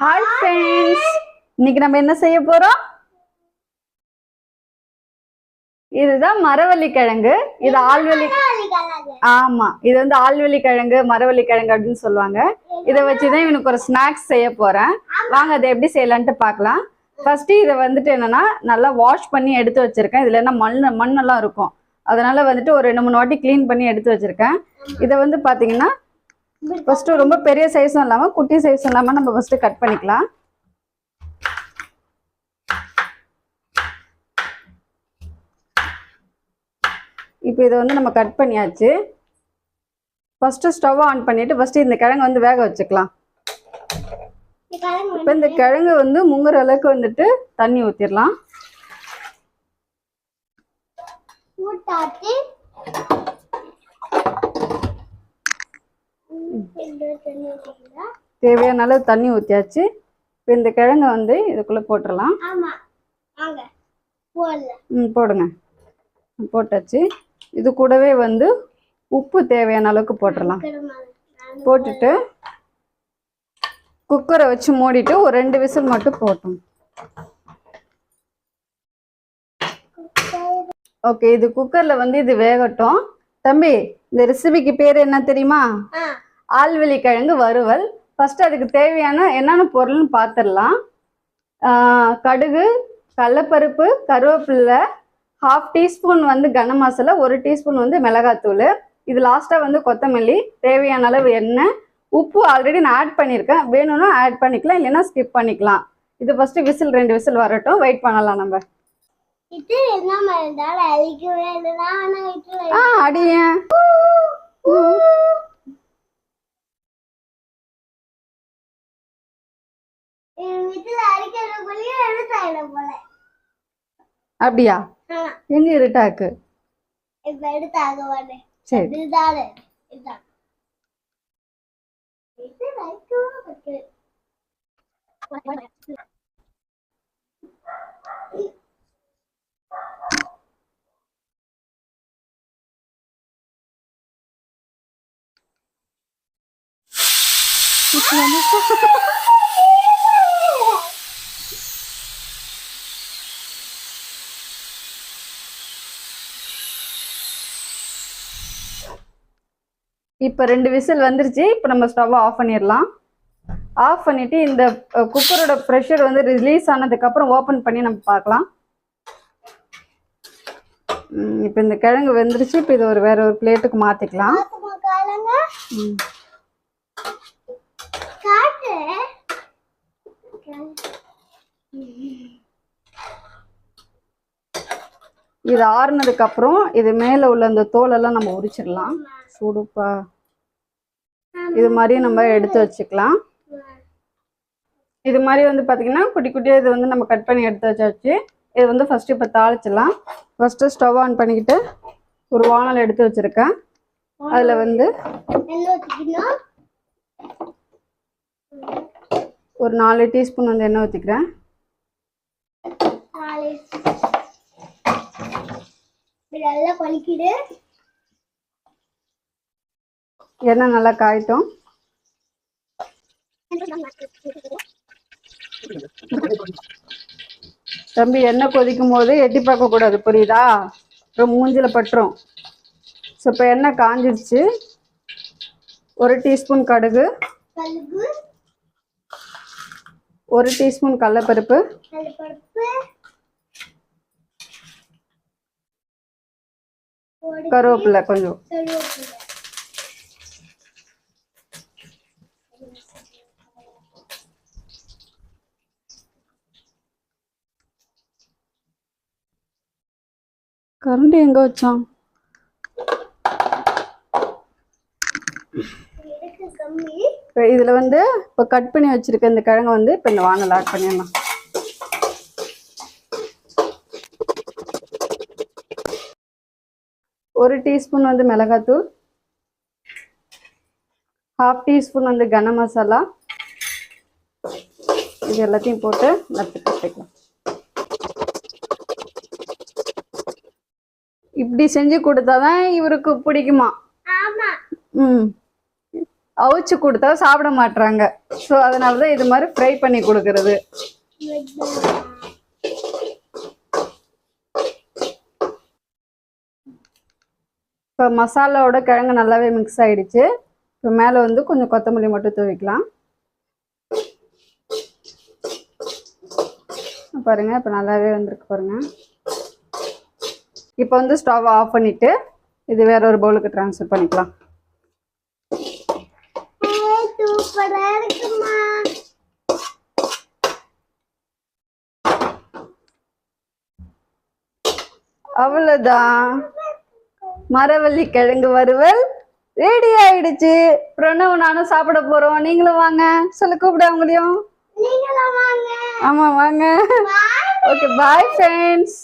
Hi friends, இன்னைக்கு நம்ம என்ன செய்ய போறோம்? இதுதான் மரவள்ளி கிழங்கு. இது ஆல்வள்ளி. ஆமா, இது வந்து ஆல்வள்ளி கிழங்கு, மரவள்ளி கிழங்கு அப்படின்னு சொல்லுவாங்க. இதை வச்சுதான் இவனுக்கு ஒரு ஸ்நாக்ஸ் செய்ய போறேன். வாங்க அதை எப்படி செய்யலான்ட்டு பார்க்கலாம். ஃபர்ஸ்ட் இதை வந்துட்டு என்னன்னா நல்லா வாஷ் பண்ணி எடுத்து வச்சிருக்கேன். இதுல என்ன மண்ணெல்லாம் இருக்கும், அதனால வந்துட்டு ஒரு 2-3 வாட்டி கிளீன் பண்ணி எடுத்து வச்சிருக்கேன். இதை வந்து பாத்தீங்கன்னா ஃபர்ஸ்ட் ரொம்ப பெரிய சைஸும் இல்லாம குட்டி சைஸும் இல்லாம நம்ம ஃபர்ஸ்ட் கட் பண்ணிக்கலாம். இப்போ இதை வந்து நம்ம கட் பண்ணியாச்சு. ஃபர்ஸ்ட் ஸ்டவ் ஆன் பண்ணிட்டு ஃபர்ஸ்ட் இந்த கிழங்கு வந்து வேக வச்சுக்கலாம். இப்போ இந்த கிழங்கு வந்து முங்குற அளவுக்கு வந்துட்டு தண்ணி ஊத்திடலாம். தேவையான அளவு தண்ணி ஊத்தியாச்சு. இப்போ இந்த கிழங்கை வந்து இதுக்குள்ள போட்டுடலாம். போடுங்க. போட்டாச்சு. இது கூடவே வந்து உப்பு தேவையான அளவுக்கு போட்டுடலாம். போட்டுட்டு குக்கரை வச்சு மூடிட்டு ஒரு 2 விசில் மட்டும் போட்டோம். ஓகே, இது குக்கர்ல வந்து இது வேகட்டும். தம்பி, இந்த ரெசிபிக்கு பேர் என்ன தெரியுமா? ஆல்வள்ளி கிழங்கு வறுவல். ஃபர்ஸ்ட் அதுக்கு தேவையான என்னென்ன பொருள்னு பார்த்துடலாம். கடுகு, கடலைப்பருப்பு, கருவேப்பிலை, 1/2 டீஸ்பூன் வந்து கனம் மசாலா, 1 டீஸ்பூன் வந்து மிளகாத்தூள், இது லாஸ்ட்டாக வந்து கொத்தமல்லி, தேவையான அளவு எண்ணெய், உப்பு ஆல்ரெடி நான் ஆட் பண்ணியிருக்கேன். வேணும்னா ஆட் பண்ணிக்கலாம், இல்லைன்னா ஸ்கிப் பண்ணிக்கலாம். இது ஃபர்ஸ்ட் விசில் 2 விசில் வரட்டும், வெயிட் பண்ணலாம் நம்ம. அடியே அப்படியா? எங்க இருட்டாக்கு? சரி, இப்போ 2 விசில் வந்துருச்சு. இப்போ நம்ம ஸ்டவ் ஆஃப் பண்ணிடலாம். ஆஃப் பண்ணிட்டு இந்த குக்கரோட ப்ரெஷர் வந்து ரிலீஸ் ஆனதுக்கு அப்புறம் ஓப்பன் பண்ணி நம்ம பார்க்கலாம். இப்போ இந்த கிழங்கு வெந்துருச்சு. இப்போ இது வேற ஒரு பிளேட்டுக்கு மாத்திக்கலாம். இது ஆறுனதுக்கு அப்புறம் இது மேல உள்ள அந்த தோலெல்லாம் நம்ம உரிச்சிடலாம். சூடுப்பா. இது மாதிரி நம்ம எடுத்து வச்சுக்கலாம். இது மாதிரி வந்து பாத்தீங்கன்னா குட்டி குட்டியா இது வந்து நம்ம கட் பண்ணி எடுத்து வச்சாச்சு. இது வந்து ஃபர்ஸ்ட் இப்போ தாளிச்சிடலாம். ஃபர்ஸ்ட் ஸ்டவ் ஆன் பண்ணிக்கிட்டு ஒரு வானல் எடுத்து வச்சிருக்கேன். அதுல வந்து ஒரு 4 டீஸ்பூன் வந்து எண்ணெய் ஊற்றிக்கிறேன். எண்ணெய் நல்லா காயட்டும். தம்பி, எண்ணெய் கொதிக்கும் போது எட்டி பார்க்க கூடாது, புரியுதா? அப்புறம் மூஞ்சில பட்டுரும். ஸோ இப்போ எண்ணெய் காஞ்சிருச்சு. 1 டீஸ்பூன் கடுகு, 1 டீஸ்பூன் கடலைப்பருப்பு, கருவேப்பிலை கொஞ்சம், கரண்டி எங்க வச்சான்? இதுல வந்து இப்போ கட் பண்ணி வச்சிருக்க இந்த கிழங்கு வந்து இப்போ இந்த வானல் ஆட் பண்ணிடலாம். ஒரு டீஸ்பூன் வந்து மிளகாத்தூள், 1/2 டீஸ்பூன் வந்து கனம் மசாலா, இது எல்லாத்தையும் போட்டு வறுத்துக்கலாம். இப்படி செஞ்சு கொடுத்தாதான் இவருக்கு பிடிக்குமா? அவிச்சு கொடுத்தா சாப்பிட மாட்றாங்க. ஸோ அதனாலதான் இது மாதிரி ஃப்ரை பண்ணி கொடுக்கறது. இப்போ மசாலாவோட கிழங்கு நல்லாவே மிக்ஸ் ஆயிடுச்சு. இப்போ மேலே வந்து கொஞ்சம் கொத்தமல்லி மட்டும் தூவிக்கலாம். பாருங்க இப்போ நல்லாவே வந்திருக்கு பாருங்க. இப்போ வந்து ஸ்டவ் ஆஃப் பண்ணிட்டு இது வேற ஒரு பவுலுக்கு ட்ரான்ஸ்ஃபர் பண்ணிக்கலாம். அவ்வளவுதான், மரவள்ளி கிழங்கு வறுவல் ரெடி ஆயிடுச்சு. பிரணவ் நானும் சாப்பிட போறோம். நீங்களும் வாங்க. சொல்ல கூப்பிட முடியும். ஆமா வாங்க. Okay bye friends.